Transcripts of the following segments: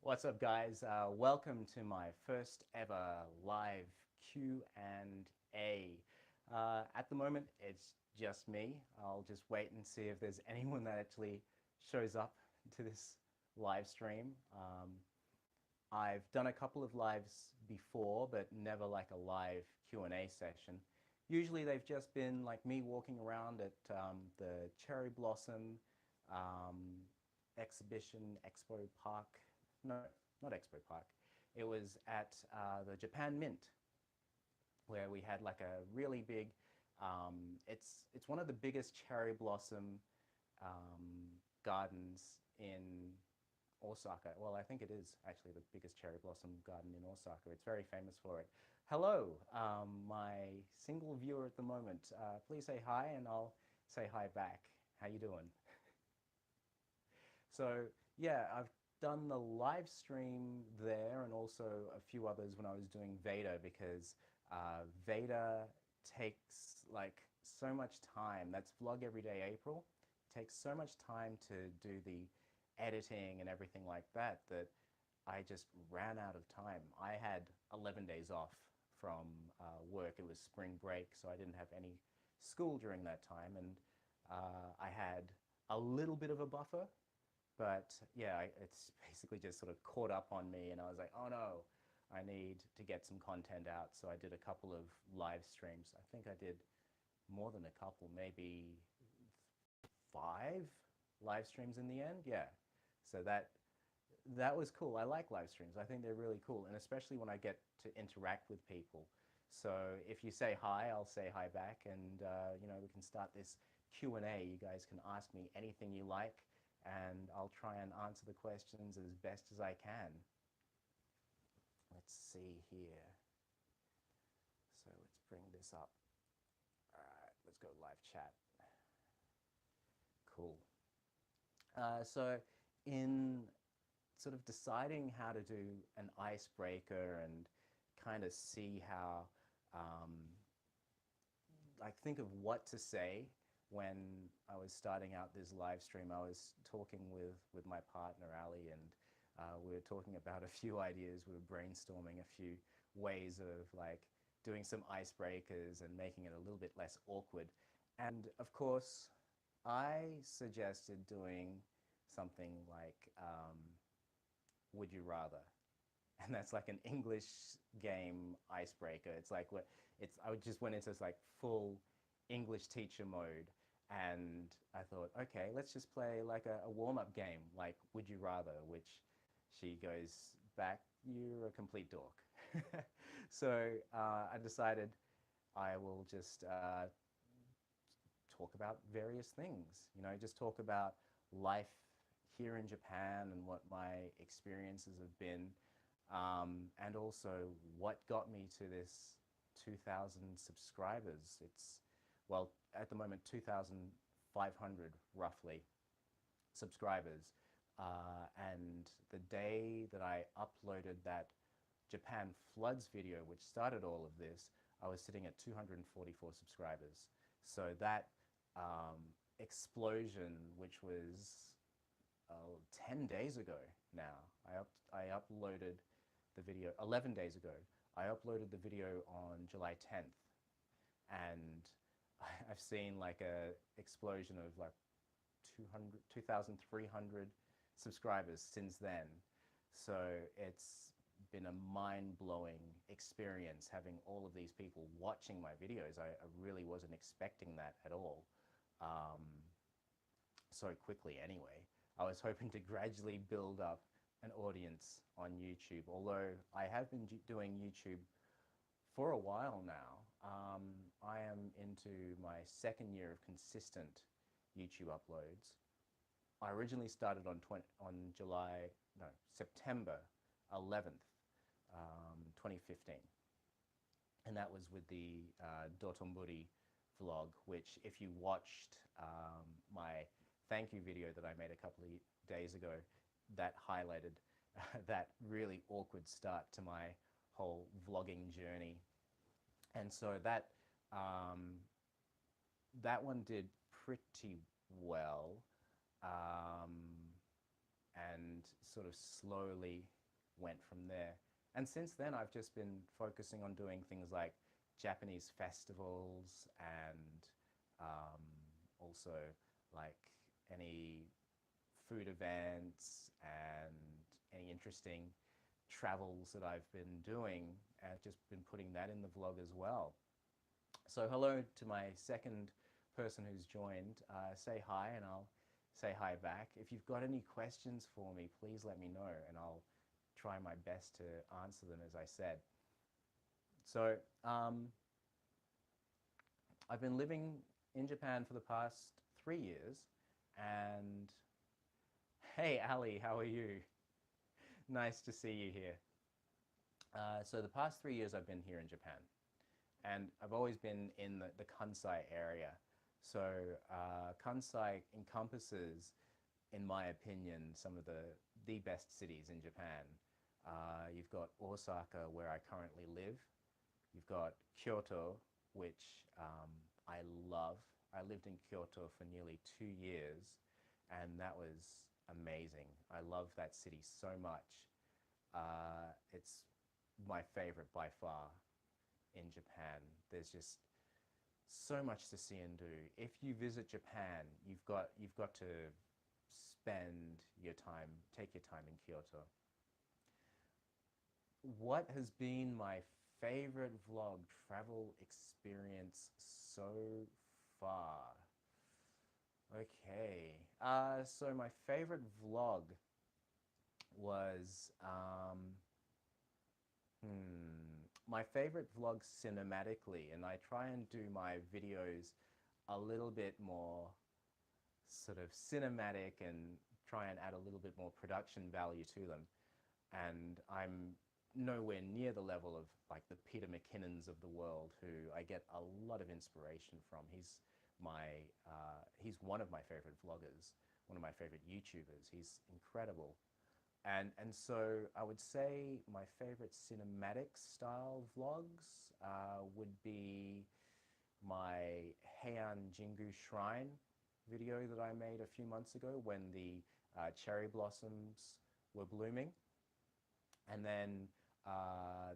What's up, guys? Welcome to my first ever live Q&A. At the moment, it's just me. I'll just wait and see if there's anyone that actually shows up to this live stream. I've done a couple of lives before, but never like a live Q&A session. Usually they've just been like me walking around at the Cherry Blossom exhibition, Expo Park. No, not Expo Park. It was at the Japan Mint, where we had like a really big, it's one of the biggest cherry blossom gardens in Osaka. Well, I think it is actually the biggest cherry blossom garden in Osaka. It's very famous for it. Hello, my single viewer at the moment. Please say hi and I'll say hi back. How you doing? So yeah, I've done the live stream there and also a few others when I was doing Veda because Veda takes like so much time. That's Vlog Everyday April. It takes so much time to do the editing and everything like that that I just ran out of time. I had 11 days off from work. It was spring break, so I didn't have any school during that time, and I had a little bit of a buffer, but yeah, it's basically just sort of caught up on me, and I was like, oh no, I need to get some content out. So I did a couple of live streams. I think I did more than a couple, maybe 5 live streams in the end. Yeah. So that was cool. I like live streams. I think they're really cool, and especially when I get to interact with people. So if you say hi, I'll say hi back, and we can start this Q&A. You guys can ask me anything you like, and I'll try and answer the questions as best as I can. Let's see here. So let's bring this up. All right, let's go live chat. Cool. So in sort of deciding how to do an icebreaker and kind of see how, like think of what to say when I was starting out this live stream. I was talking with my partner, Ali, and we were talking about a few ideas. We were brainstorming a few ways of like doing some icebreakers and making it a little bit less awkward. And of course, I suggested doing something like Would You Rather? And that's like an English game icebreaker. It's like what I just went into this like full English teacher mode, and I thought, okay, let's just play like a warm-up game, like Would You Rather, which she goes back, you're a complete dork. So I decided I will just talk about various things, just talk about life here in Japan and what my experiences have been, and also what got me to this 2,000 subscribers. It's, well, at the moment, 2,500 roughly subscribers. And the day that I uploaded that Japan floods video, which started all of this, I was sitting at 244 subscribers. So that explosion, which was 10 days ago now, I uploaded the video 11 days ago. I uploaded the video on July 10th, and I've seen like a explosion of like 2,300 subscribers since then. So it's been a mind-blowing experience having all of these people watching my videos. I really wasn't expecting that at all, so quickly anyway. I was hoping to gradually build up an audience on YouTube, although I have been doing YouTube for a while now. I am into my second year of consistent YouTube uploads. I originally started on September 11th, 2015. And that was with the Dotonbori vlog, which if you watched my thank you video that I made a couple of days ago, that highlighted that really awkward start to my whole vlogging journey. And so that one did pretty well, and sort of slowly went from there. And since then, I've just been focusing on doing things like Japanese festivals and um, also like any food events and any interesting travels that I've been doing, and just been putting that in the vlog as well. So hello to my second person who's joined. Say hi and I'll say hi back. If you've got any questions for me, please let me know and I'll try my best to answer them, as I said. So I've been living in Japan for the past 3 years, and hey Ali, how are you? Nice to see you here. So the past 3 years I've been here in Japan, and I've always been in the Kansai area. So Kansai encompasses, in my opinion, some of the best cities in Japan. You've got Osaka, where I currently live. You've got Kyoto, which I love. I lived in Kyoto for nearly 2 years, and that was amazing. I love that city so much. It's my favorite by far in Japan. There's just so much to see and do. If you visit Japan, you've got to spend your time, take your time in Kyoto. What has been my favorite vlog travel experience so far? Okay, so my favorite vlog was my favorite vlog cinematically, and I try and do my videos a little bit more sort of cinematic and try and add a little bit more production value to them. And I'm nowhere near the level of like the Peter McKinnons of the world, who I get a lot of inspiration from. He's one of my favorite vloggers, one of my favorite YouTubers. He's incredible. And so I would say my favorite cinematic style vlogs would be my Heian Jingu Shrine video that I made a few months ago when the cherry blossoms were blooming. And then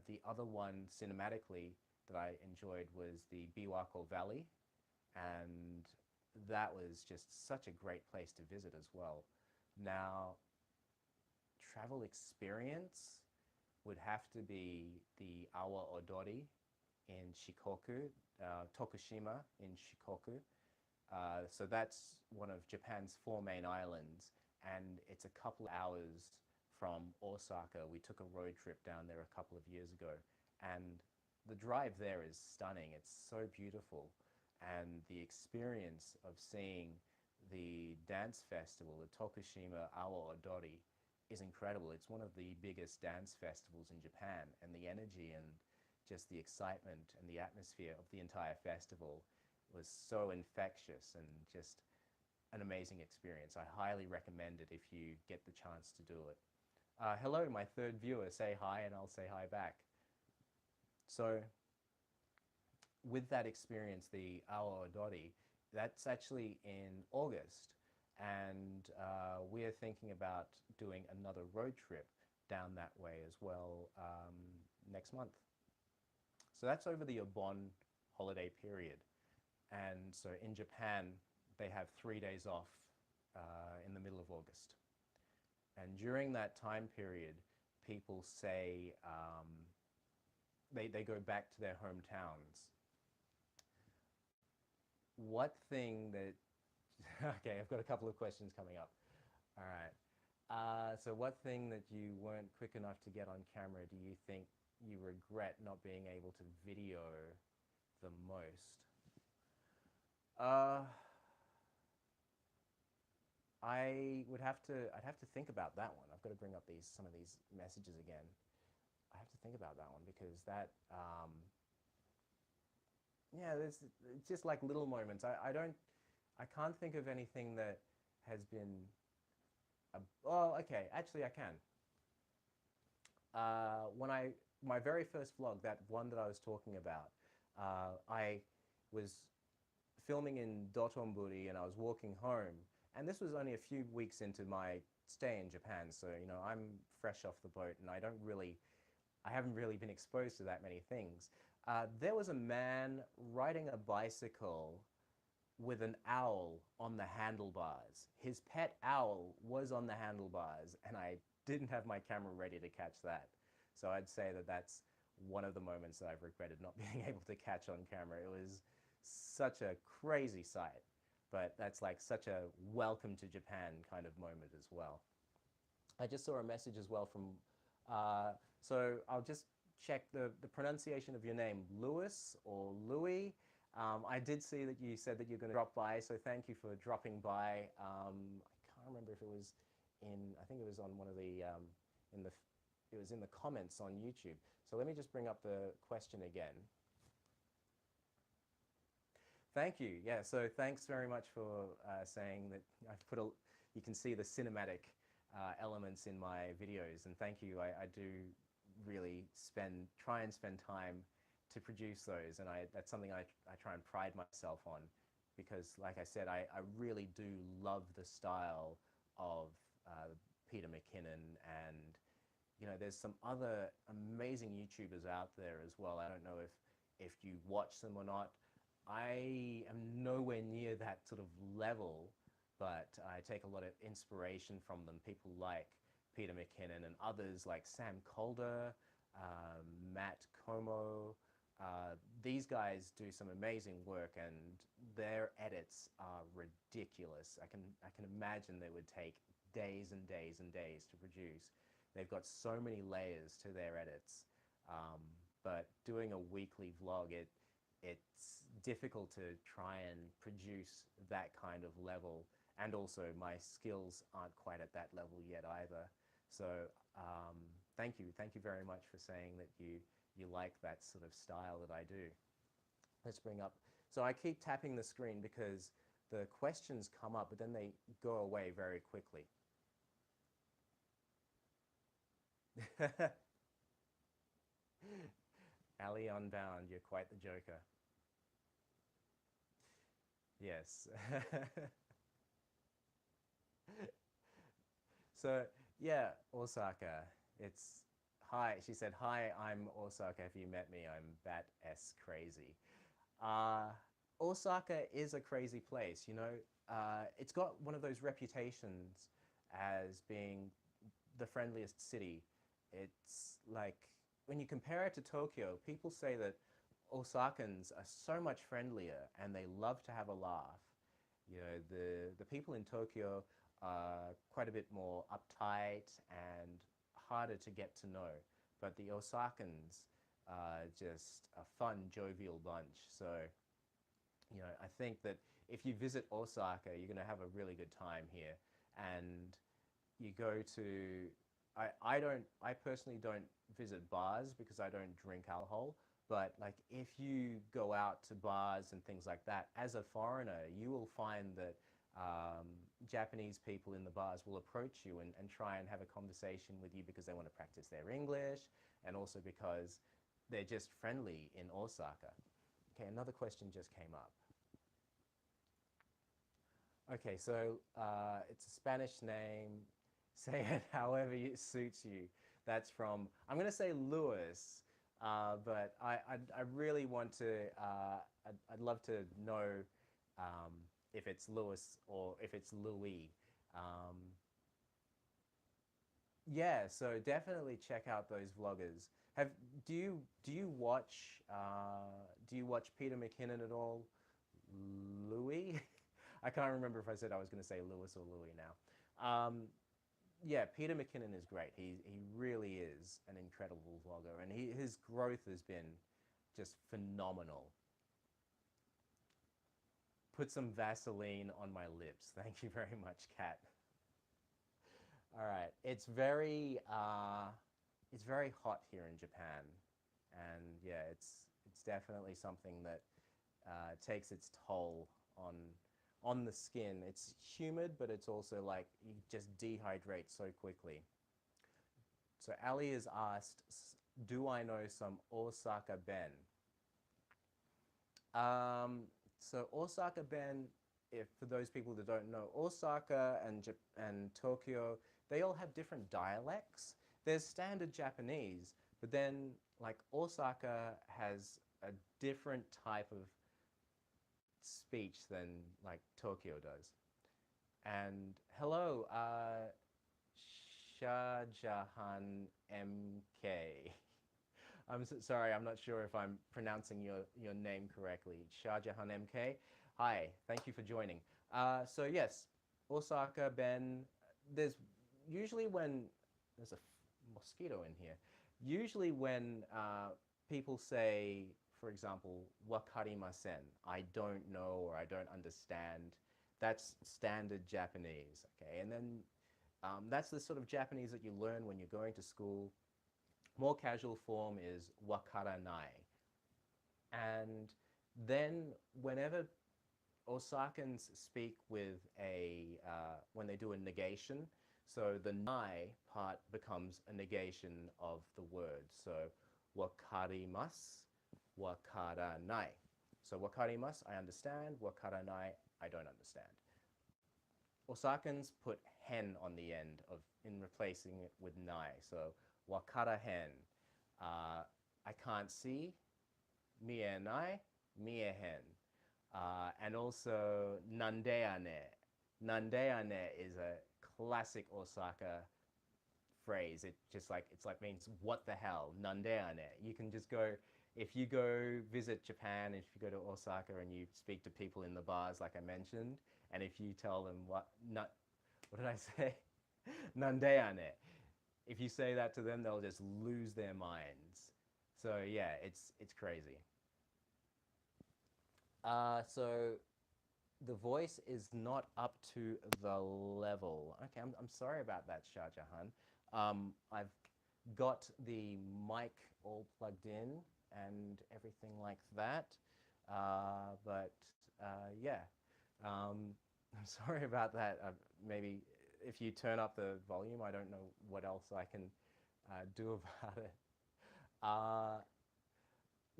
the other one cinematically that I enjoyed was the Biwako Valley, and that was just such a great place to visit as well. Now, travel experience would have to be the Awa Odori in Shikoku, Tokushima in Shikoku. So that's one of Japan's 4 main islands, and it's a couple hours from Osaka. We took a road trip down there a couple of years ago, and the drive there is stunning. It's so beautiful, and the experience of seeing the dance festival, the Tokushima Awa Odori, is incredible. It's one of the biggest dance festivals in Japan, and the energy and just the excitement and the atmosphere of the entire festival was so infectious and just an amazing experience. I highly recommend it if you get the chance to do it. Hello, my third viewer. Say hi and I'll say hi back. So with that experience, the Awa Odori, that's actually in August, and we're thinking about doing another road trip down that way as well next month. So that's over the Obon holiday period. And so in Japan, they have 3 days off in the middle of August. And during that time period, people say they go back to their hometowns. What thing that, okay, I've got a couple of questions coming up. All right. So what thing that you weren't quick enough to get on camera do you think you regret not being able to video the most? I'd have to think about that one. I've got to bring up some of these messages again. I have to think about that one because that, yeah, it's just like little moments. I can't think of anything that has been, oh, okay, actually I can. My very first vlog, that one that I was talking about, I was filming in Dotonbori and I was walking home, and this was only a few weeks into my stay in Japan, so you know I'm fresh off the boat, and I haven't really been exposed to that many things. There was a man riding a bicycle with an owl on the handlebars. His pet owl was on the handlebars, and I didn't have my camera ready to catch that. So I'd say that that's one of the moments that I've regretted not being able to catch on camera. It was such a crazy sight, but that's like such a welcome to Japan kind of moment as well. I just saw a message as well from, so I'll just check the pronunciation of your name, Lewis or Louis. I did see that you said that you're going to drop by, so thank you for dropping by. I can't remember if it was I think it was on one of in the, it was in the comments on YouTube. So let me just bring up the question again. Thank you. Yeah, so thanks very much for saying that I've put you can see the cinematic elements in my videos, and thank you. I do really try and spend time to produce those, and that's something I try and pride myself on, because like I said, I really do love the style of Peter McKinnon, and you know there's some other amazing YouTubers out there as well. I don't know if you watch them or not. I am nowhere near that sort of level, but I take a lot of inspiration from them. People like Peter McKinnon and others like Sam Calder, Matt Como. These guys do some amazing work, and their edits are ridiculous. I can imagine they would take days and days and days to produce. They've got so many layers to their edits. But doing a weekly vlog, it's difficult to try and produce that kind of level, and also my skills aren't quite at that level yet either. So thank you very much for saying that you like that sort of style that I do. Let's bring up, so I keep tapping the screen because the questions come up, but then they go away very quickly. Ali Unbound, you're quite the joker. Yes. So yeah, Osaka. It's hi. She said, "Hi, I'm Osaka. Have you met me? I'm bat-s crazy." Osaka is a crazy place. You know, it's got one of those reputations as being the friendliest city. It's like when you compare it to Tokyo, people say that Osakans are so much friendlier and they love to have a laugh. You know, the people in Tokyo are quite a bit more uptight and harder to get to know. But the Osakans are just a fun, jovial bunch. So, you know, I think that if you visit Osaka, you're going to have a really good time here. And you go to, I personally don't visit bars because I don't drink alcohol. But like if you go out to bars and things like that, as a foreigner, you will find that Japanese people in the bars will approach you and try and have a conversation with you because they want to practice their English, and also because they're just friendly in Osaka. Okay, another question just came up. Okay, so it's a Spanish name. Say it however it suits you. That's from, I'm going to say Lewis, but I really want to, I'd love to know if it's Lewis or if it's Louis. Yeah, so definitely check out those vloggers. Do you watch Peter McKinnon at all? Louis? I can't remember if I said I was going to say Lewis or Louis now. Yeah, Peter McKinnon is great. He really is an incredible vlogger, and his growth has been just phenomenal. Put some Vaseline on my lips. Thank you very much, Kat. All right, it's very hot here in Japan, and yeah, it's definitely something that takes its toll on the skin. It's humid, but it's also like you just dehydrate so quickly. So Ali has asked, do I know some Osaka Ben? So Osaka Ben, if for those people that don't know, Osaka and Tokyo, they all have different dialects. There's standard Japanese, but then like Osaka has a different type of speech than like Tokyo does. And hello, Shah Jahan MK. I'm so sorry, I'm not sure if I'm pronouncing your name correctly. Shah Jahan MK. Hi, thank you for joining. So yes, Osaka, Ben, there's usually when, there's a mosquito in here. Usually when people say, for example, wakarimasen, I don't know or I don't understand, that's standard Japanese, okay? And then that's the sort of Japanese that you learn when you're going to school. More casual form is wakaranai. And then whenever Osakans speak with when they do a negation, so the nai part becomes a negation of the word. So wakarimasu, wakaranai. So wakarimasu, I understand. Wakaranai, I don't understand. Osakans put hen on the end in replacing it with nai. So wakara hen. I can't see. Mie nai, mie hen. And also nandeane. Nandeane is a classic Osaka phrase. It's like means what the hell, nandeane. You can just go, if you go visit Japan, if you go to Osaka and you speak to people in the bars like I mentioned, and if you tell them what did I say? Nandeane. If you say that to them, they'll just lose their minds. So yeah, it's crazy. So the voice is not up to the level. Okay, I'm sorry about that, Shah Jahan. I've got the mic all plugged in and everything like that. But yeah, I'm sorry about that. Maybe if you turn up the volume, I don't know what else I can do about it.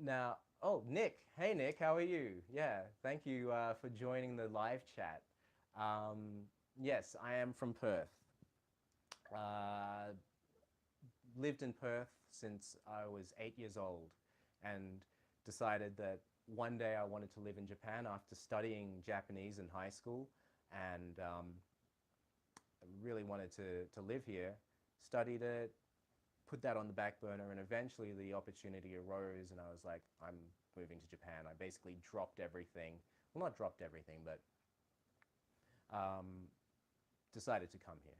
Now, oh, Nick. Hey, Nick, how are you? Yeah, thank you for joining the live chat. Yes, I am from Perth. Lived in Perth since I was 8 years old and decided that one day I wanted to live in Japan after studying Japanese in high school, and I really wanted to live here. Studied it, put that on the back burner, and eventually the opportunity arose and I was like, I'm moving to Japan. I basically dropped everything. Well, not dropped everything, but decided to come here.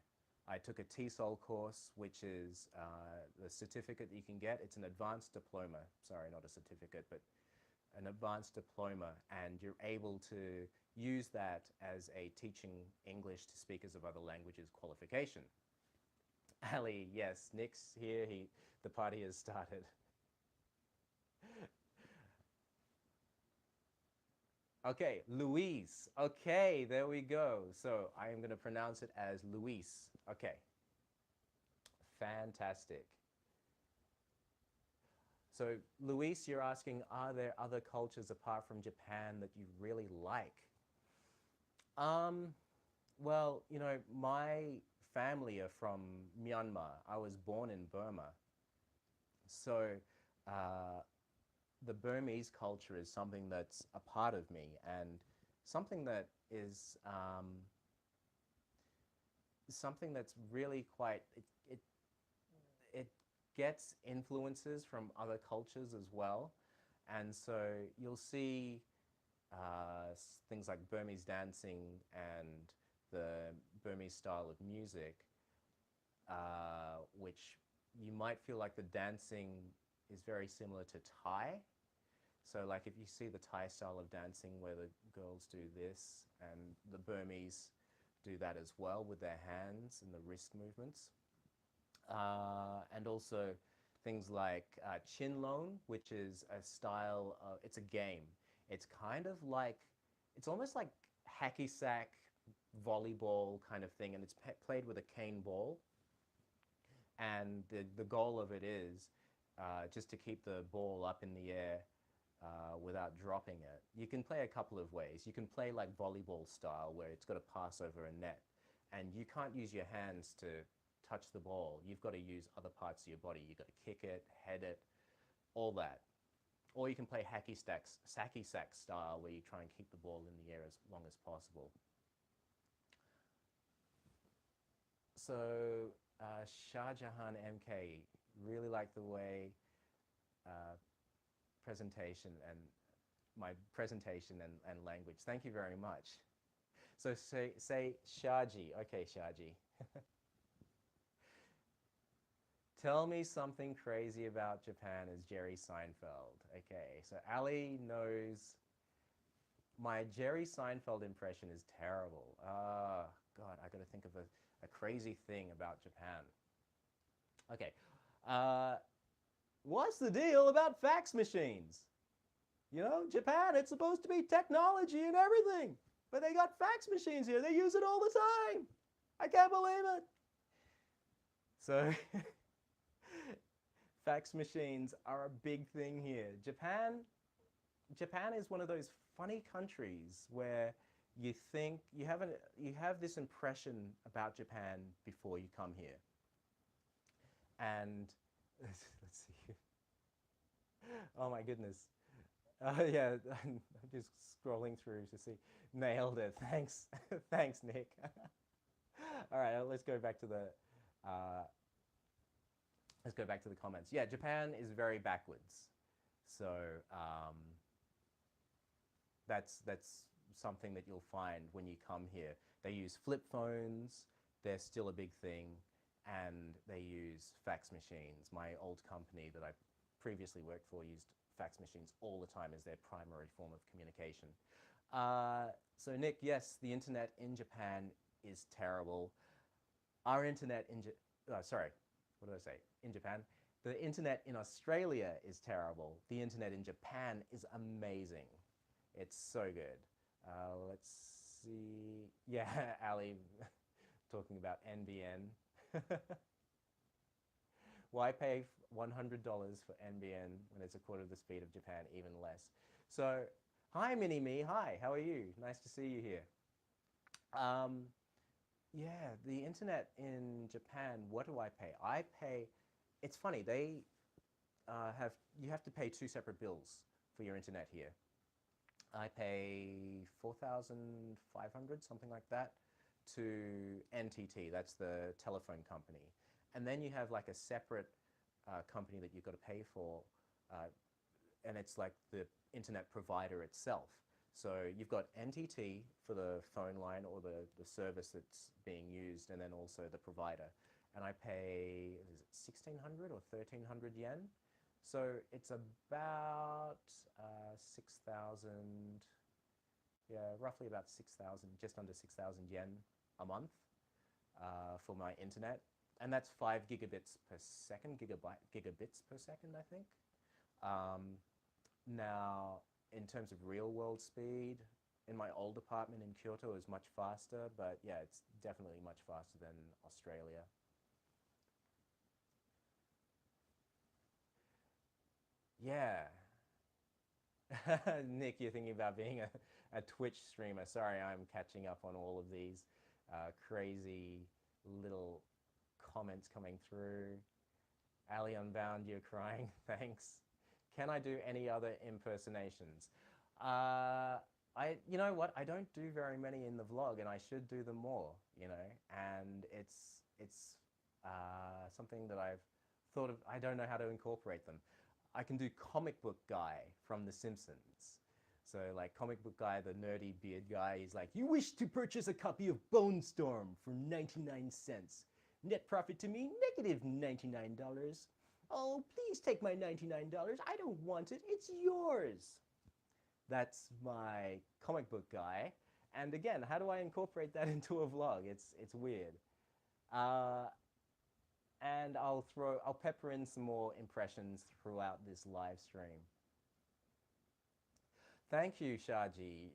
I took a TESOL course, which is the certificate that you can get. It's an advanced diploma. Sorry, not a certificate, but an advanced diploma. And you're able to use that as a teaching English to speakers of other languages qualification. Ali, yes, Nick's here. The party has started. Okay, Luis. Okay, there we go. So I am going to pronounce it as Luis. Okay. Fantastic. So Luis, you're asking, are there other cultures apart from Japan that you really like? Well, you know, my family are from Myanmar. I was born in Burma. So the Burmese culture is something that's a part of me and something that is something that's really quite, it gets influences from other cultures as well. And so you'll see things like Burmese dancing and the Burmese style of music, which you might feel like the dancing is very similar to Thai. So like if you see the Thai style of dancing where the girls do this and the Burmese do that as well with their hands and the wrist movements. And also things like Chinlone, which is a style, it's a game. It's kind of like, it's almost like hacky sack volleyball kind of thing, and it's played with a cane ball. And the goal of it is just to keep the ball up in the air without dropping it. You can play a couple of ways. You can play like volleyball style where it's got to pass over a net, and you can't use your hands to touch the ball. You've got to use other parts of your body. You've got to kick it, head it, all that. Or you can play hacky sack style, where you try and keep the ball in the air as long as possible. So Shah Jahan MK, really like the way presentation and my presentation and language. Thank you very much. So say Shaji. Okay, Shaji. Tell me something crazy about Japan as Jerry Seinfeld. Okay, so Ali knows my Jerry Seinfeld impression is terrible. God, I gotta think of a crazy thing about Japan. Okay, what's the deal about fax machines? You know, Japan, it's supposed to be technology and everything, but they got fax machines here. They use it all the time. I can't believe it. So fax machines are a big thing here. Japan is one of those funny countries where you think you have this impression about Japan before you come here. And let's see. Oh my goodness. Yeah, I'm just scrolling through to see. Nailed it. Thanks. Thanks, Nick. All right, let's go back to the comments. Yeah, Japan is very backwards. So that's something that you'll find when you come here. They use flip phones. They're still a big thing. And they use fax machines. My old company that I previously worked for used fax machines all the time as their primary form of communication. So Nick, yes, the internet in Japan is terrible. Our internet in in Japan. The internet in Australia is terrible. The internet in Japan is amazing. It's so good. Let's see. Yeah, Ali talking about NBN. Why pay $100 for NBN when it's a quarter of the speed of Japan, even less? So, hi Mini-Me, hi, how are you? Nice to see you here. Yeah, the internet in Japan, what do I pay? It's funny, you have to pay two separate bills for your internet here. I pay 4,500, something like that, to NTT, that's the telephone company. And then you have like a separate company that you've got to pay for, and it's like the internet provider itself. So you've got NTT for the phone line or the service that's being used, and then also the provider. And I pay, is it 1,600 or 1,300 yen? So it's about 6,000, yeah, roughly about 6,000, just under 6,000 yen a month for my internet. And that's 5 gigabits per second, gigabits per second, I think. Now, in terms of real world speed, in my old apartment in Kyoto, it was much faster, but yeah, it's definitely much faster than Australia. Yeah. Nick, you're thinking about being a Twitch streamer. Sorry, I'm catching up on all of these crazy little comments coming through. Ali Unbound, you're crying. Thanks. Can I do any other impersonations? You know what? I don't do very many in the vlog, and I should do them more. You know, and it's something that I've thought of. I don't know how to incorporate them. I can do comic book guy from The Simpsons. So like comic book guy, the nerdy beard guy, he's like, you wish to purchase a copy of Bone Storm for 99 cents. Net profit to me, negative $99. Oh, please take my $99. I don't want it. It's yours. That's my comic book guy. And again, how do I incorporate that into a vlog? It's weird. And I'll pepper in some more impressions throughout this live stream. Thank you, Shaji.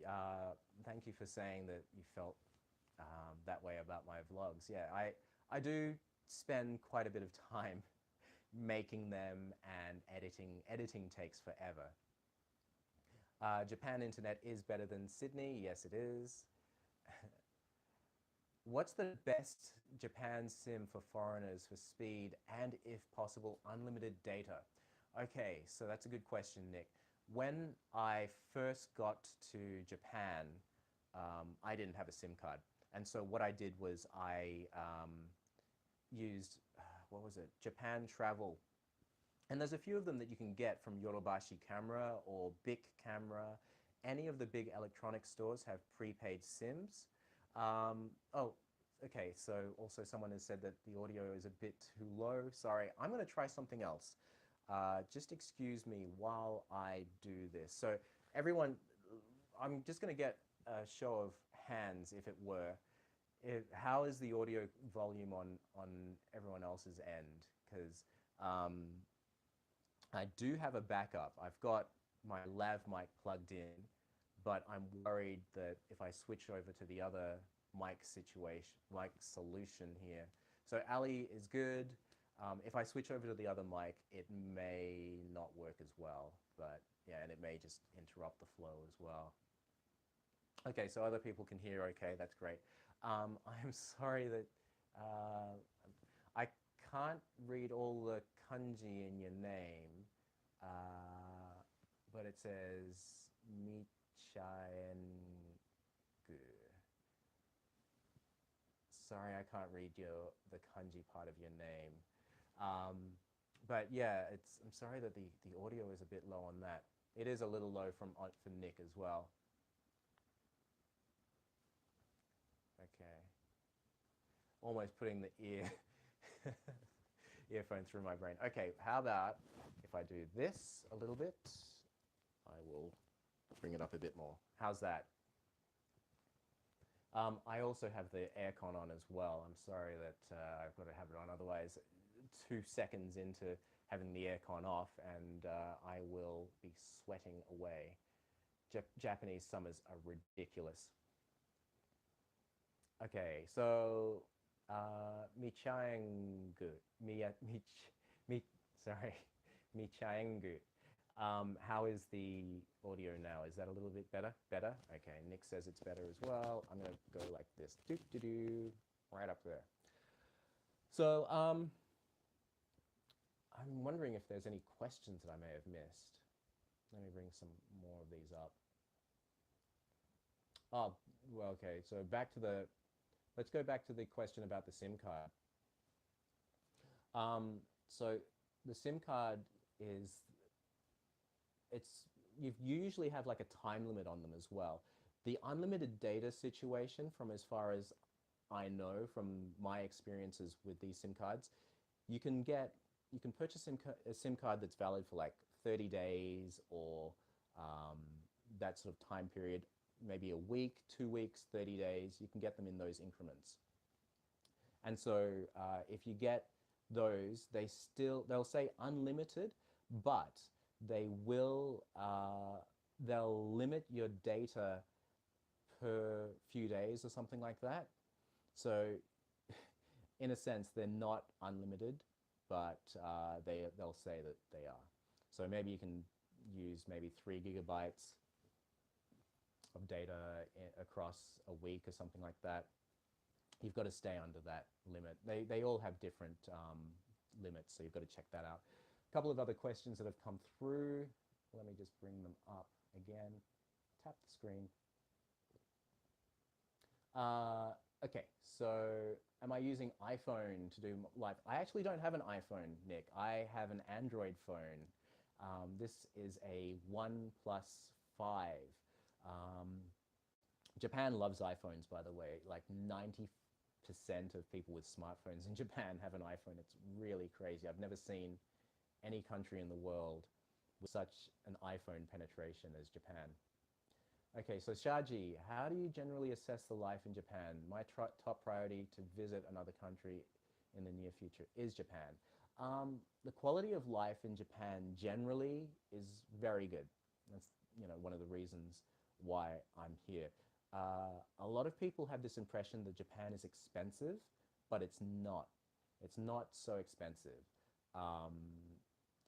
Thank you for saying that you felt that way about my vlogs. Yeah, I do spend quite a bit of time making them, and editing takes forever. Japan internet is better than Sydney. Yes, it is. What's the best Japan sim for foreigners for speed and, if possible, unlimited data? Okay, so that's a good question, Nick. When I first got to Japan, I didn't have a SIM card. And so what I did was I used, what was it, Japan Travel. And there's a few of them that you can get from Yodobashi Camera or Bic Camera. Any of the big electronic stores have prepaid SIMs. Oh, okay, so also someone has said that the audio is a bit too low. Sorry, I'm going to try something else. Just excuse me while I do this. So everyone, I'm just going to get a show of hands, if it were. How is the audio volume on everyone else's end? Because I do have a backup. I've got my lav mic plugged in, but I'm worried that if I switch over to the other mic solution here. So Ali is good. If I switch over to the other mic, it may not work as well, but yeah, and it may just interrupt the flow as well. Okay, so other people can hear okay, that's great. I'm sorry that I can't read all the kanji in your name, but it says Michaengu. Sorry, I can't read the kanji part of your name. But yeah, I'm sorry that the audio is a bit low on that. It is a little low for Nick as well. Okay. Almost putting the earphone through my brain. Okay, how about if I do this a little bit? I will bring it up a bit more. How's that? I also have the aircon on as well. I'm sorry that I've got to have it on. Otherwise, 2 seconds into having the aircon off and I will be sweating away. Japanese summers are ridiculous. Okay, so Michaengu, sorry, Michaengu. How is the audio now? Is that a little bit better? Better? Okay, Nick says it's better as well. I'm gonna go like this, right up there. So I'm wondering if there's any questions that I may have missed. Let me bring some more of these up. Oh, well, okay, so let's go back to the question about the SIM card. So the SIM card you usually have like a time limit on them as well. The unlimited data situation, from as far as I know from my experiences with these SIM cards, you can purchase a SIM card that's valid for like 30 days or that sort of time period, maybe a week, 2 weeks, 30 days. You can get them in those increments. And so if you get those, they'll say unlimited, but they'll limit your data per few days or something like that. So in a sense, they're not unlimited, but they'll say that they are. So maybe you can use maybe 3 gigabytes of data across a week or something like that. You've got to stay under that limit. They all have different limits, so you've got to check that out. A couple of other questions that have come through. Let me just bring them up again. Tap the screen. Okay, so am I using iPhone to do live? I actually don't have an iPhone, Nick. I have an Android phone. This is a OnePlus 5. Japan loves iPhones, by the way. Like 90% of people with smartphones in Japan have an iPhone. It's really crazy. I've never seen any country in the world with such an iPhone penetration as Japan. Okay, so Shaji, how do you generally assess the life in Japan? My top priority to visit another country in the near future is Japan. The quality of life in Japan generally is very good. That's one of the reasons why I'm here. A lot of people have this impression that Japan is expensive, but it's not. It's not so expensive.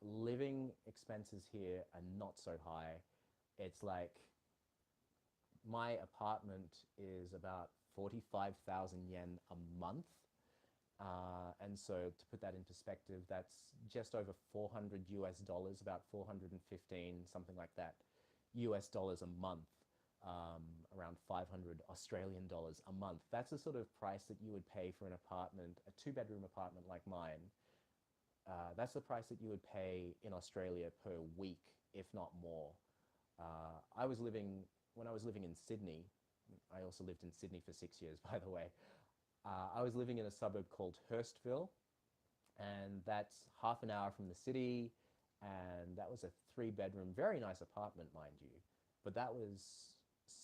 Living expenses here are not so high. It's like my apartment is about 45,000 yen a month. And so to put that in perspective, that's just over 400 US dollars, about 415, something like that, US dollars a month, around 500 Australian dollars a month. That's the sort of price that you would pay for an apartment, a two-bedroom apartment like mine. That's the price that you would pay in Australia per week, if not more. I was living, when I was living in Sydney, I also lived in Sydney for 6 years, by the way. I was living in a suburb called Hurstville, and that's half an hour from the city, and that was a three-bedroom, very nice apartment, mind you. But that was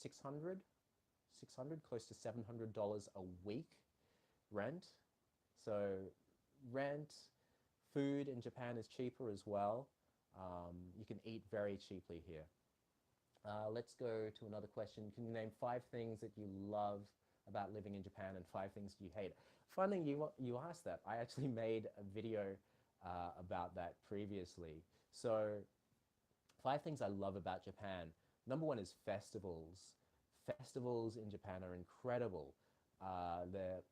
600, close to $700 a week rent. So rent, food in Japan is cheaper as well. You can eat very cheaply here. Let's go to another question. Can you name 5 things that you love about living in Japan and 5 things you hate? Funny you asked that. I actually made a video about that previously. So 5 things I love about Japan. Number 1 is festivals. Festivals in Japan are incredible. They're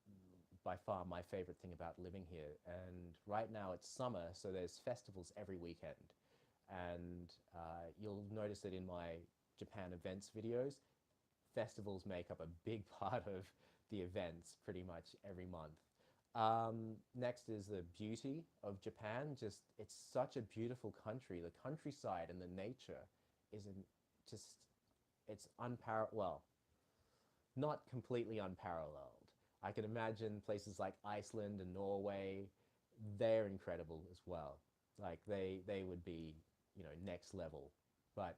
by far my favorite thing about living here. And right now it's summer, so there's festivals every weekend. And you'll notice that in my Japan events videos, festivals make up a big part of the events pretty much every month. Next is the beauty of Japan. Just, it's such a beautiful country. The countryside and the nature is just, it's unparalleled, well, not completely unparalleled. I can imagine places like Iceland and Norway, they're incredible as well. Like they would be, you know, next level. But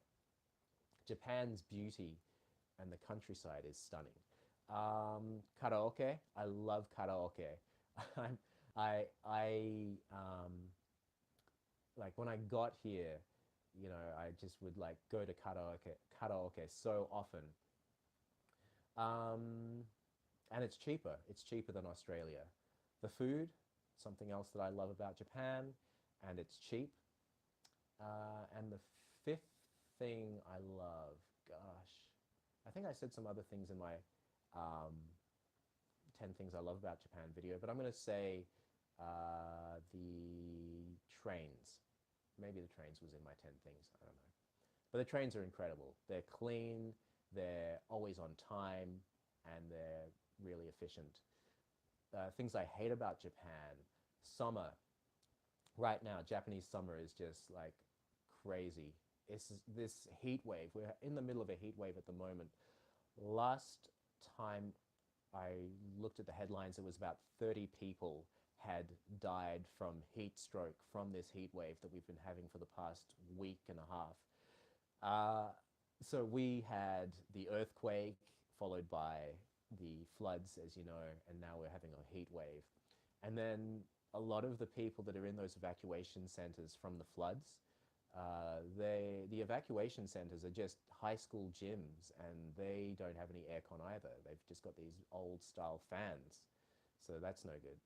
Japan's beauty and the countryside is stunning. Karaoke, I love karaoke. I like when I got here, you know, I just would like go to karaoke so often. And it's cheaper. It's cheaper than Australia. The food, something else that I love about Japan, and it's cheap. And the 5th thing I love, gosh, I think I said some other things in my 10 things I love about Japan video, but I'm going to say the trains. Maybe the trains was in my 10 things, I don't know. But the trains are incredible. They're clean, they're always on time, and they're really efficient. Things I hate about Japan, summer. Right now, Japanese summer is just like crazy. It's this heat wave. We're in the middle of a heat wave at the moment. Last time I looked at the headlines, it was about 30 people had died from heat stroke from this heat wave that we've been having for the past week and a half. So we had the earthquake followed by the floods, as you know, and now we're having a heat wave. And then a lot of the people that are in those evacuation centers from the floods, the evacuation centers are just high school gyms, and they don't have any aircon either. They've just got these old style fans. So that's no good.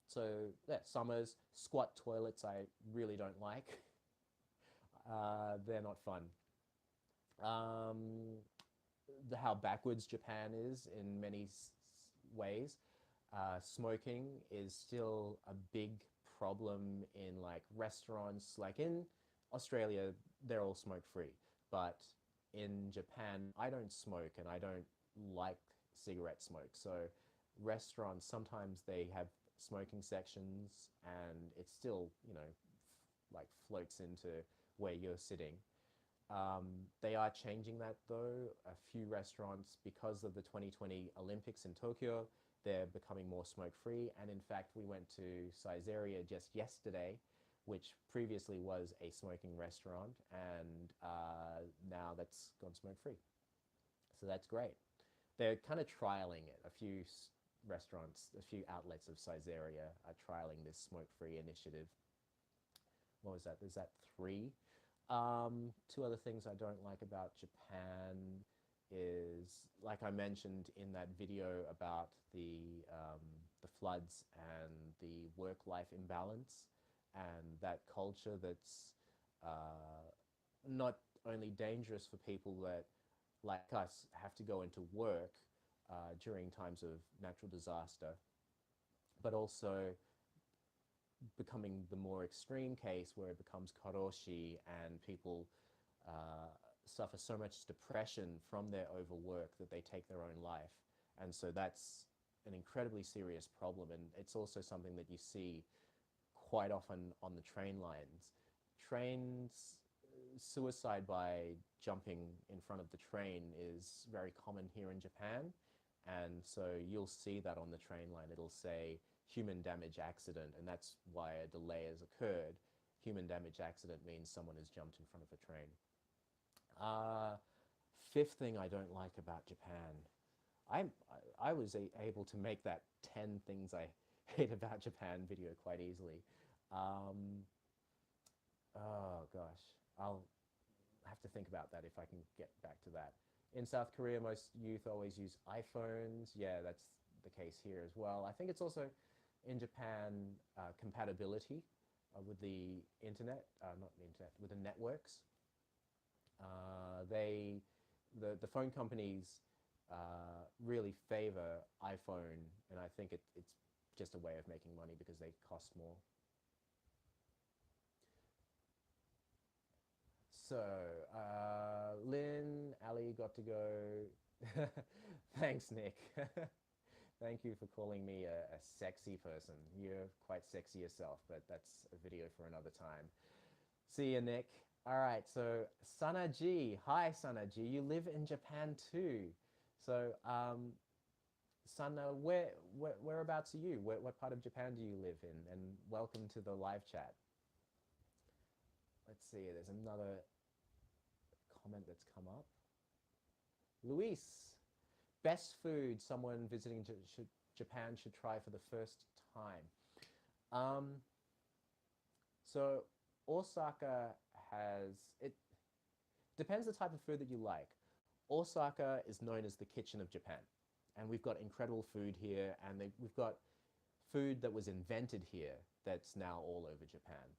So yeah, summers, squat toilets I really don't like. They're not fun. How backwards Japan is in many ways. Smoking is still a big problem in like restaurants. Like in Australia, they're all smoke free, but in Japan, I don't smoke and I don't like cigarette smoke. So restaurants, sometimes they have smoking sections and it still, you know, like floats into where you're sitting. They are changing that though. A few restaurants, because of the 2020 Olympics in Tokyo, they're becoming more smoke-free. And in fact, we went to Caesarea just yesterday, which previously was a smoking restaurant, and now that's gone smoke-free. So that's great. They're kind of trialing it. A few restaurants, a few outlets of Caesarea are trialing this smoke-free initiative. What was that? Is that 3? 2 other things I don't like about Japan is, like I mentioned in that video about the floods and the work-life imbalance, and that culture that's not only dangerous for people that like us, have to go into work during times of natural disaster, but also becoming the more extreme case where it becomes karoshi and people uh, suffer so much depression from their overwork that they take their own life. And so that's an incredibly serious problem. And it's also something that you see quite often on the train lines. Trains, suicide by jumping in front of the train is very common here in Japan. And so you'll see that on the train line. It'll say human damage accident, and that's why a delay has occurred. Human damage accident means someone has jumped in front of a train. Uh, Fifth thing I don't like about Japan. I was able to make that 10 things I hate about Japan video quite easily. Um, oh gosh, I'll have to think about that if I can get back to that. In South Korea, most youth always use iPhones. Yeah, that's the case here as well. I think it's also in Japan compatibility with the internet, not the internet, with the networks. The phone companies really favor iPhone, and I think it's just a way of making money because they cost more. So, Lynn, Ali got to go. Thanks, Nick. Thank you for calling me a sexy person. You're quite sexy yourself, but that's a video for another time. See you, Nick. All right, so Sanaji. Hi, Sanaji. You live in Japan too. So, Sana, whereabouts are you? What part of Japan do you live in? And welcome to the live chat. Let's see, there's another comment that's come up. Luis, best food someone visiting Japan should try for the first time. So Osaka has, it depends the type of food that you like. Osaka is known as the kitchen of Japan. And we've got incredible food here, and we've got food that was invented here that's now all over Japan.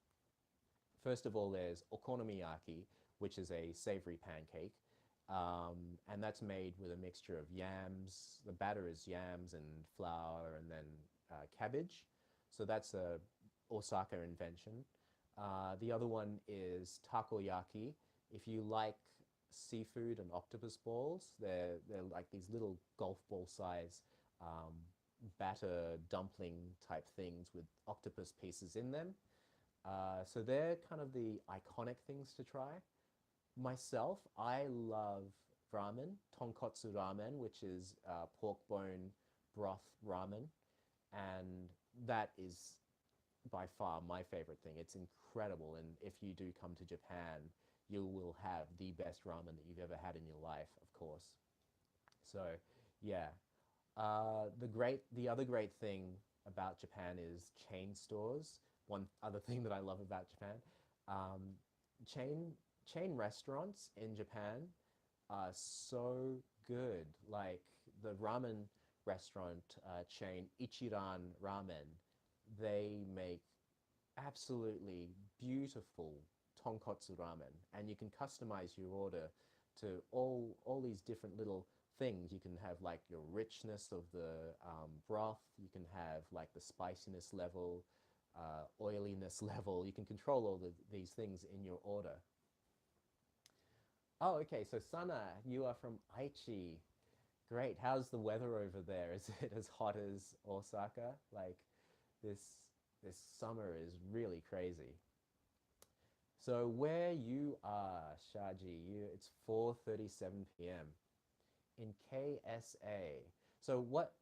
First of all, there's okonomiyaki, which is a savory pancake. And that's made with a mixture of yams. The batter is yams and flour and then cabbage. So that's a Osaka invention. The other one is takoyaki. If you like seafood and octopus balls, they're like these little golf ball size batter dumpling type things with octopus pieces in them. So they're kind of the iconic things to try. Myself, I love ramen, tonkotsu ramen, which is pork bone broth ramen. And that is by far my favorite thing. It's incredible. And if you do come to Japan, you will have the best ramen that you've ever had in your life, of course. So, yeah. The other great thing about Japan is chain stores. One other thing that I love about Japan, chain restaurants in Japan are so good. Like the ramen restaurant chain Ichiran Ramen, they make absolutely beautiful tonkotsu ramen, and you can customize your order to all these different little things. You can have like your richness of the broth. You can have like the spiciness level, oiliness level. You can control all these things in your order. Oh, okay. So Sana, you are from Aichi. Great. How's the weather over there? Is it as hot as Osaka? Like this this summer is really crazy. So where you are, Shaji, it's 4:37 p.m. in KSA. So what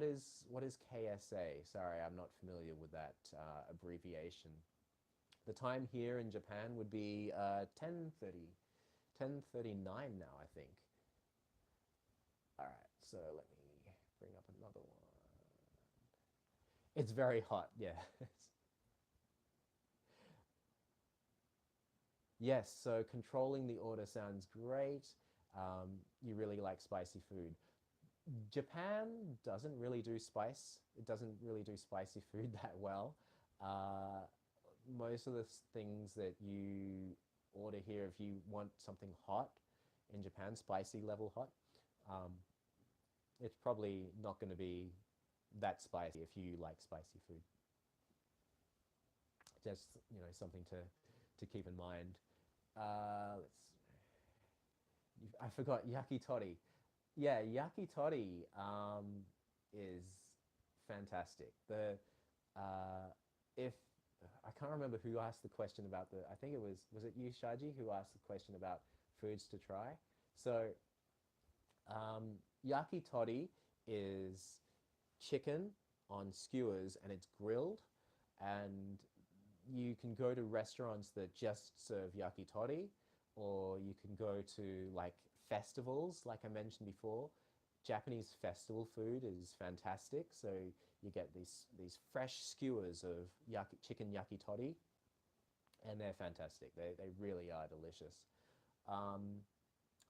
is KSA? Sorry, I'm not familiar with that abbreviation. The time here in Japan would be 10:39 now, I think. All right, so let me bring up another one. It's very hot, yeah. Yes, so controlling the order sounds great. You really like spicy food. Japan doesn't really do spice. It doesn't really do spicy food that well. Uh, Most of the things that you order here, if you want something hot, in Japan, spicy level hot. Um, it's probably not going to be that spicy if you like spicy food. Just, you know, something to keep in mind. Let's. I forgot yakitori. Yeah, yakitori is fantastic. The if I can't remember who asked the question about the. I think was it you, Shaji, who asked the question about foods to try. So yakitori is chicken on skewers and it's grilled, and you can go to restaurants that just serve yakitori, or you can go to like festivals, like I mentioned before. Japanese festival food is fantastic. So you get these fresh skewers of chicken yakitori, and they're fantastic. They really are delicious. Um,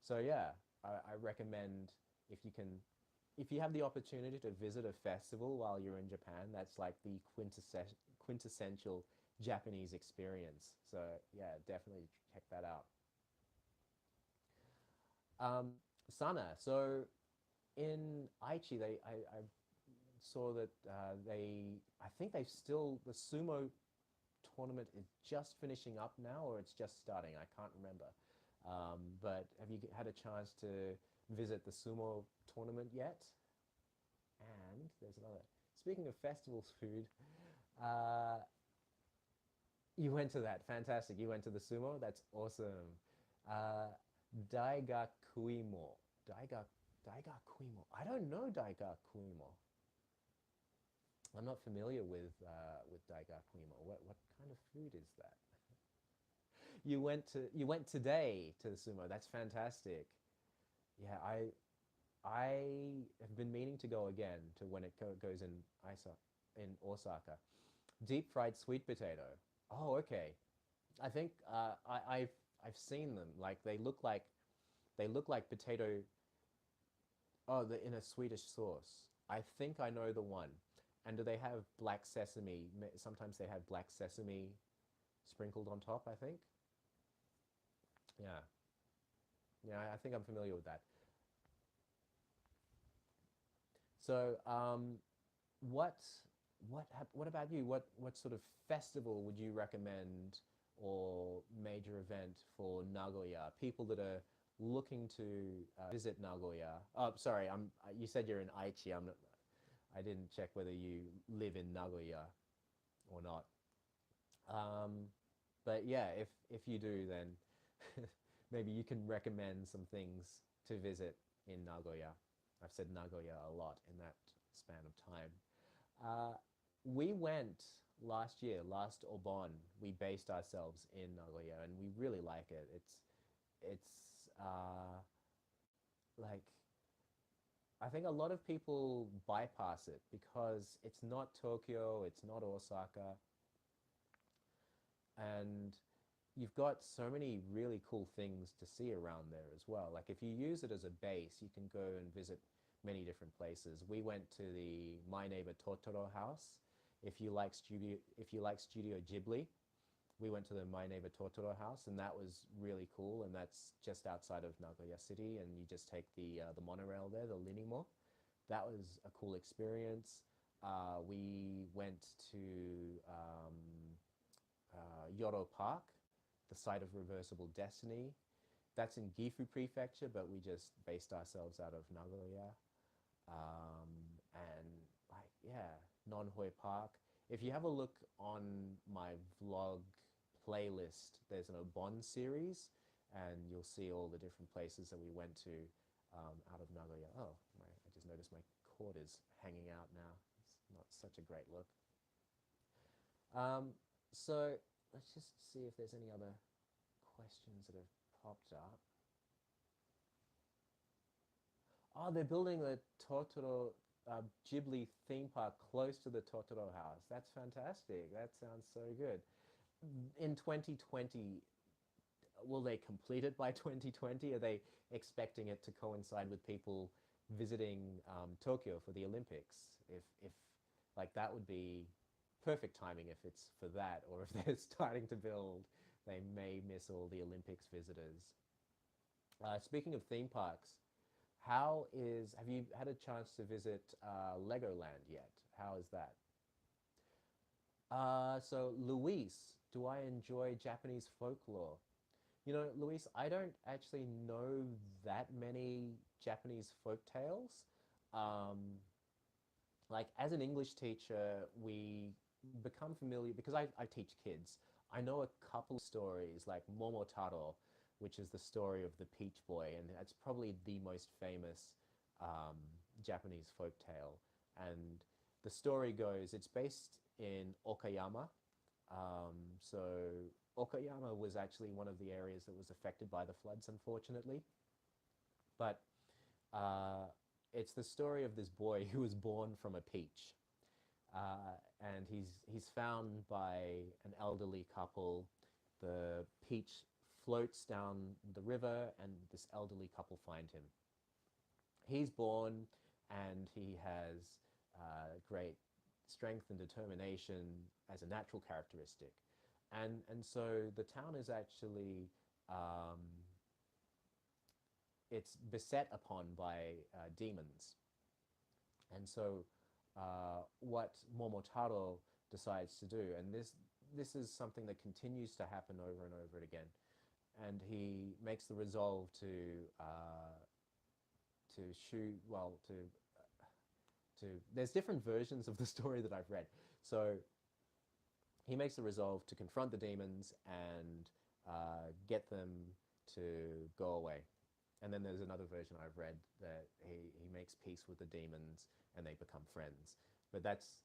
so yeah, I recommend if you can, if you have the opportunity to visit a festival while you're in Japan, that's like the quintessential Japanese experience. So yeah, definitely check that out. Um, Sana, so in Aichi, I saw that I think they've still, the sumo tournament is just finishing up now, or it's just starting. I can't remember. But have you had a chance to visit the sumo tournament yet? And there's another. Speaking of festivals food, uh, you went to that. Fantastic. You went to the sumo. That's awesome. Uh, Daigakuimo. Daiga, Daigakuimo. I don't know Daigakuimo. I'm not familiar with Daigakuimo. What kind of food is that? You went today to the sumo. That's fantastic. Yeah, I have been meaning to go again to when it goes in Osaka. Deep fried sweet potato. Oh, okay. I think I've seen them. Like they look like potato. Oh, they're in a Swedish sauce. I think I know the one. And do they have black sesame? Sometimes they have black sesame sprinkled on top, I think. Yeah. Yeah, I think I'm familiar with that. So, what what about you? What sort of festival would you recommend, or major event for Nagoya? People that are looking to visit Nagoya. Oh, sorry, you said you're in Aichi. I didn't check whether you live in Nagoya or not. But yeah, if you do, then maybe you can recommend some things to visit in Nagoya. I've said Nagoya a lot in that span of time. Uh, we went last year, last Obon. We based ourselves in Nagoya, and we really like it. It's like I think a lot of people bypass it because it's not Tokyo, it's not Osaka, and you've got so many really cool things to see around there as well. Like if you use it as a base, you can go and visit many different places. We went to the My Neighbor Totoro house. If you like Studio Ghibli, we went to the My Neighbor Totoro house, and that was really cool. And that's just outside of Nagoya City, and you just take the monorail there, the Linimo. That was a cool experience. We went to Yoro Park, the site of Reversible Destiny. That's in Gifu Prefecture, but we just based ourselves out of Nagoya. And like, yeah, Nonhoi Park. If you have a look on my vlog playlist, there's an Obon series, and you'll see all the different places that we went to out of Nagoya. Oh, I just noticed my cord is hanging out now. It's not such a great look. So let's just see if there's any other questions that have popped up. Oh, they're building the Totoro Ghibli theme park close to the Totoro house. That's fantastic. That sounds so good. In 2020, will they complete it by 2020? Are they expecting it to coincide with people visiting Tokyo for the Olympics? If like that would be perfect timing if it's for that, or if they're starting to build, they may miss all the Olympics visitors. Speaking of theme parks, have you had a chance to visit Legoland yet? How is that? So Luis, do I enjoy Japanese folklore? You know, Luis, I don't actually know that many Japanese folk tales. Um, like as an English teacher, we become familiar because I teach kids. I know a couple of stories like Momotaro, which is the story of the Peach Boy, and that's probably the most famous um, Japanese folk tale. And the story goes, it's based in Okayama. So Okayama was actually one of the areas that was affected by the floods, unfortunately. But uh, it's the story of this boy who was born from a peach, and he's found by an elderly couple. The peach floats down the river, and this elderly couple find him. He's born, and he has great strength and determination as a natural characteristic, and so the town is actually um, it's beset upon by demons. And so what Momotaro decides to do, and this is something that continues to happen over and over again, and he makes the resolve to shoot, well, to there's different versions of the story that I've read. So he makes the resolve to confront the demons and get them to go away. And then there's another version I've read that he makes peace with the demons and they become friends. But that's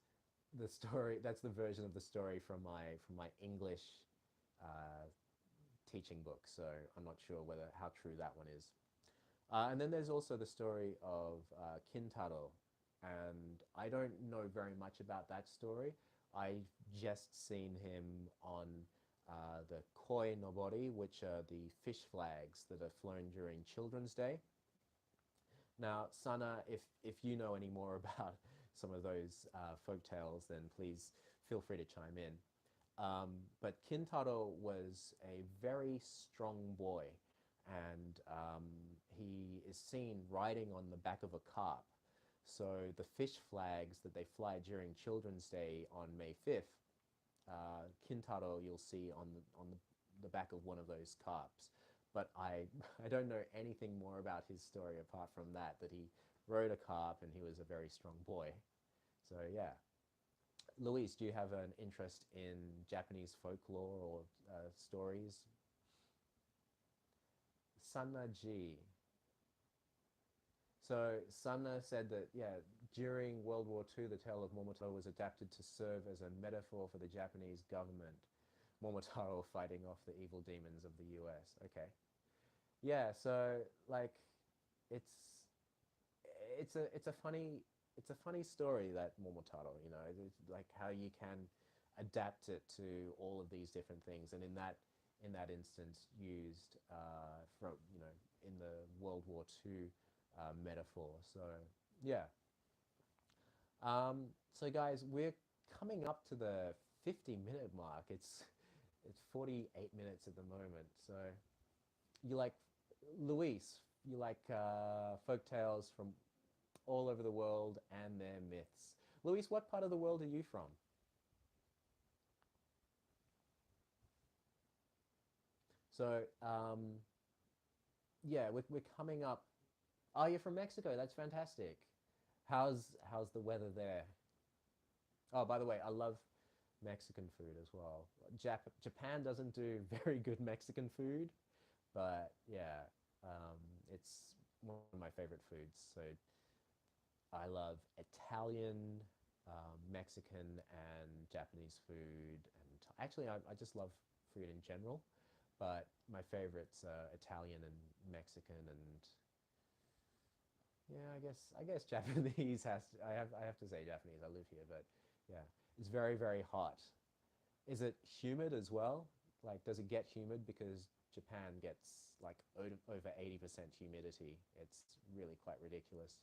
the story. That's the version of the story from my English uh, teaching book. So I'm not sure whether how true that one is. And then there's also the story of Kintaro, and I don't know very much about that story. I've just seen him on the koi nobori, which are the fish flags that are flown during Children's Day. Now, Sana, if you know any more about some of those folk tales, then please feel free to chime in. But Kintaro was a very strong boy, and he is seen riding on the back of a carp. So the fish flags that they fly during Children's Day on May 5th, Kintaro you'll see on the back of one of those carps. But I don't know anything more about his story apart from that he rode a carp and he was a very strong boy. So yeah. Luis, do you have an interest in Japanese folklore or stories? Sanna-ji. So Sanna said that, yeah, during World War II, the tale of Momotaro was adapted to serve as a metaphor for the Japanese government. Momotaro fighting off the evil demons of the US. Okay. Yeah, so like it's it's a funny story, that Momotaro, you know, it's like how you can adapt it to all of these different things, and in that instance used from, you know, in the World War II metaphor. So yeah. So guys, we're coming up to the 50-minute mark. It's 48 minutes at the moment. So you like, Luis, you like folk tales from all over the world and their myths. Luis, what part of the world are you from? So yeah, we're coming up. Oh, you're from Mexico. That's fantastic. How's the weather there? Oh, by the way, I love Mexican food as well. Japan doesn't do very good Mexican food, but yeah, it's one of my favorite foods. So I love Italian, Mexican, and Japanese food, and actually, I just love food in general. But my favorites are Italian and Mexican, and yeah, I guess Japanese I have to say Japanese. I live here, but yeah, it's very very hot. Is it humid as well? Like, does it get humid? Because Japan gets like over 80% humidity. It's really quite ridiculous.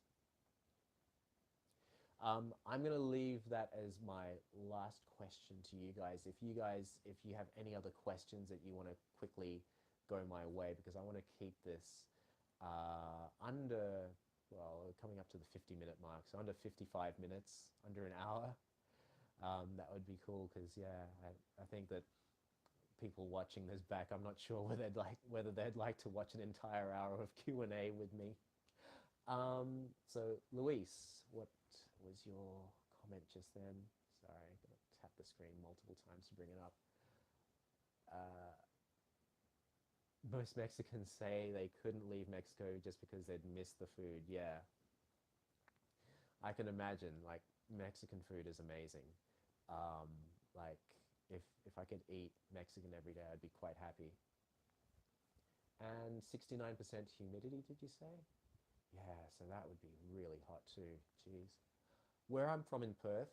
I'm gonna leave that as my last question to you guys. If you have any other questions that you want to quickly go my way, because I want to keep this under, well, coming up to the 50-minute mark, so under 55 minutes, under an hour. That would be cool because, yeah, I think that people watching this back, I'm not sure whether they'd like to watch an entire hour of Q&A with me. So Luis, what was your comment just then? Sorry, I'm gonna tap the screen multiple times to bring it up. Most Mexicans say they couldn't leave Mexico just because they'd miss the food. Yeah, I can imagine. Like, Mexican food is amazing. Like, if I could eat Mexican every day, I'd be quite happy. And 69% humidity, did you say? Yeah, so that would be really hot too. Jeez. Where I'm from in Perth,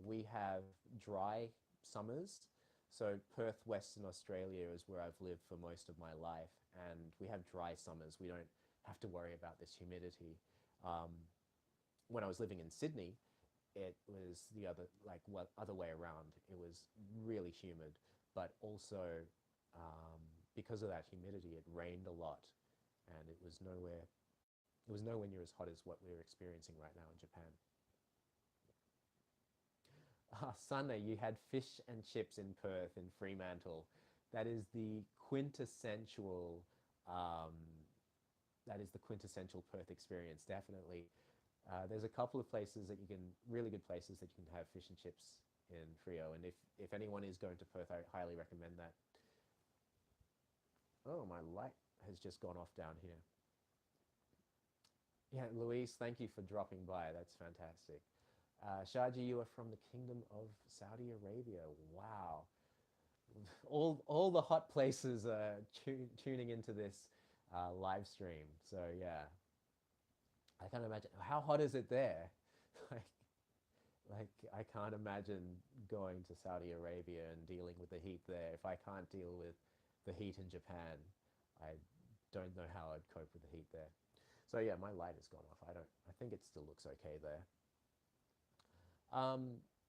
we have dry summers. So Perth, Western Australia is where I've lived for most of my life, and we have dry summers. We don't have to worry about this humidity. When I was living in Sydney, it was the other way around. It was really humid, but also because of that humidity, it rained a lot, and it was nowhere near as hot as what we're experiencing right now in Japan. Sunday, you had fish and chips in Perth, in Fremantle. That is the quintessential. That is the quintessential Perth experience, definitely. There's a couple of places that you can, really good places that you can have fish and chips in Freo, and if anyone is going to Perth, I highly recommend that. Oh, my light has just gone off down here. Yeah, Louise, thank you for dropping by. That's fantastic. Shaji, you are from the Kingdom of Saudi Arabia. Wow. All the hot places are tuning into this live stream. So yeah, I can't imagine. How hot is it there? like I can't imagine going to Saudi Arabia and dealing with the heat there. If I can't deal with the heat in Japan, I don't know how I'd cope with the heat there. So yeah, my light has gone off. I think it still looks okay there.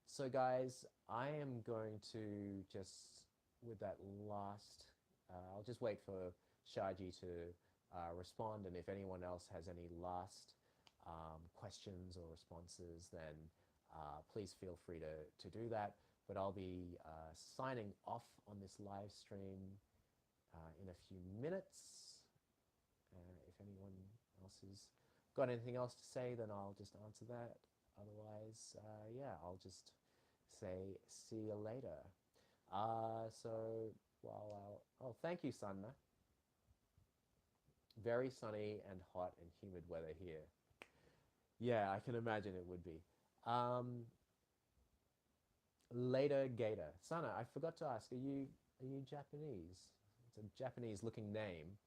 So guys, I am going to just, with that last, I'll just wait for Shaji to respond, and if anyone else has any last questions or responses, then please feel free to do that. But I'll be signing off on this live stream in a few minutes. If anyone else has got anything else to say, then I'll just answer that. Otherwise, yeah, I'll just say see you later. So, oh, thank you, Sanna. Very sunny and hot and humid weather here. Yeah, I can imagine it would be. Later, Gator. Sana, I forgot to ask, are you Japanese? It's a Japanese-looking name.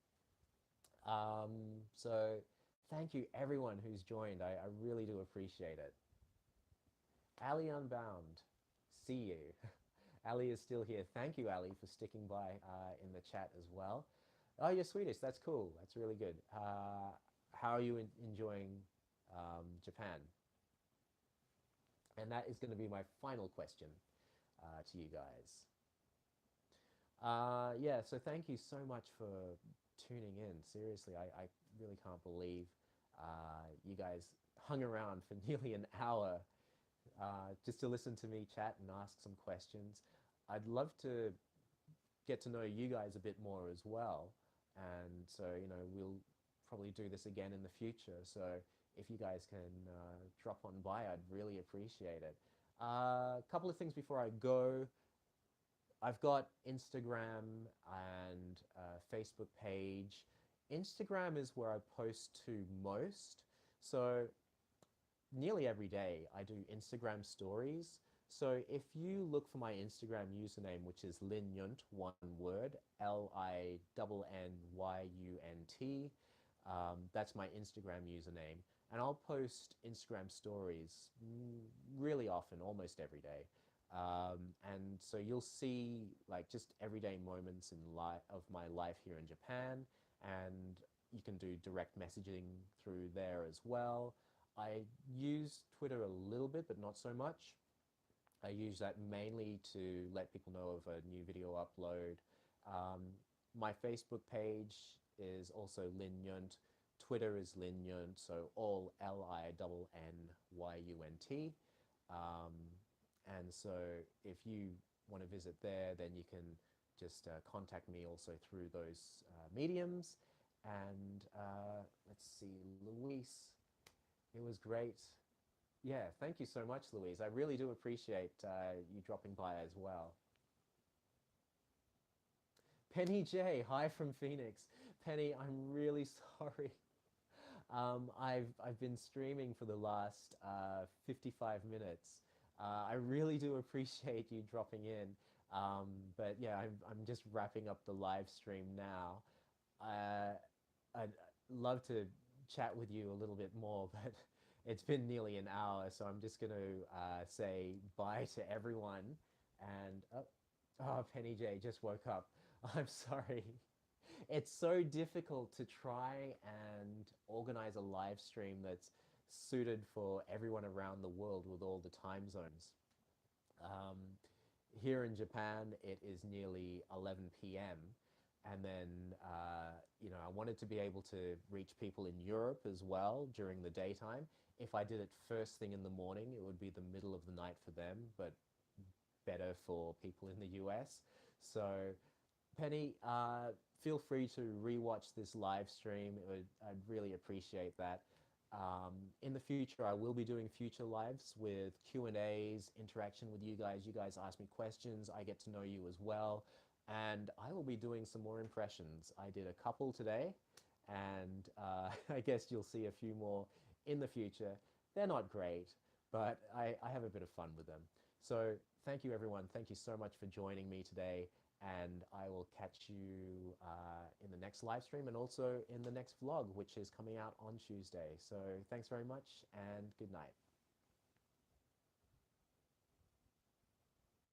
So thank you everyone who's joined. I really do appreciate it. Ali Unbound, see you. Ali is still here. Thank you, Ali, for sticking by in the chat as well. Oh, you're Swedish. That's cool. That's really good. How are you enjoying Japan? And that is going to be my final question to you guys. Yeah, so thank you so much for tuning in. Seriously, I really can't believe you guys hung around for nearly an hour just to listen to me chat and ask some questions. I'd love to get to know you guys a bit more as well. And so, you know, we'll probably do this again in the future. So if you guys can drop on by, I'd really appreciate it. A couple of things before I go. I've got Instagram and a Facebook page. Instagram is where I post to most. So nearly every day I do Instagram stories. So if you look for my Instagram username, which is Lin Nyunt, one word, Linyunt, that's my Instagram username. And I'll post Instagram stories really often, almost every day. And so you'll see like just everyday moments of my life here in Japan, and you can do direct messaging through there as well. I use Twitter a little bit, but not so much. I use that mainly to let people know of a new video upload. My Facebook page is also Lin Nyunt Twitter is Lin Nyunt, so all LINNYUNT. Um, and so if you want to visit there, then you can just contact me also through those mediums. And let's see, Luis, it was great. Yeah, thank you so much, Louise. I really do appreciate you dropping by as well. Penny J, hi from Phoenix. Penny, I'm really sorry. I've been streaming for the last 55 minutes. I really do appreciate you dropping in. But yeah, I'm just wrapping up the live stream now. I'd love to chat with you a little bit more, but it's been nearly an hour, so I'm just going to say bye to everyone. And oh, Penny J just woke up. I'm sorry. It's so difficult to try and organize a live stream that's suited for everyone around the world with all the time zones. Um, Here in Japan, it is nearly 11 p.m. And then, I wanted to be able to reach people in Europe as well during the daytime. If I did it first thing in the morning, it would be the middle of the night for them, but better for people in the US. So, Penny, feel free to rewatch this live stream. I'd really appreciate that. In the future, I will be doing future lives with Q&As, interaction with you guys. You guys ask me questions. I get to know you as well. And I will be doing some more impressions. I did a couple today, and I guess you'll see a few more in the future. They're not great, but I have a bit of fun with them. So thank you, everyone. Thank you so much for joining me today. And I will catch you in the next live stream and also in the next vlog, which is coming out on Tuesday. So thanks very much and good night.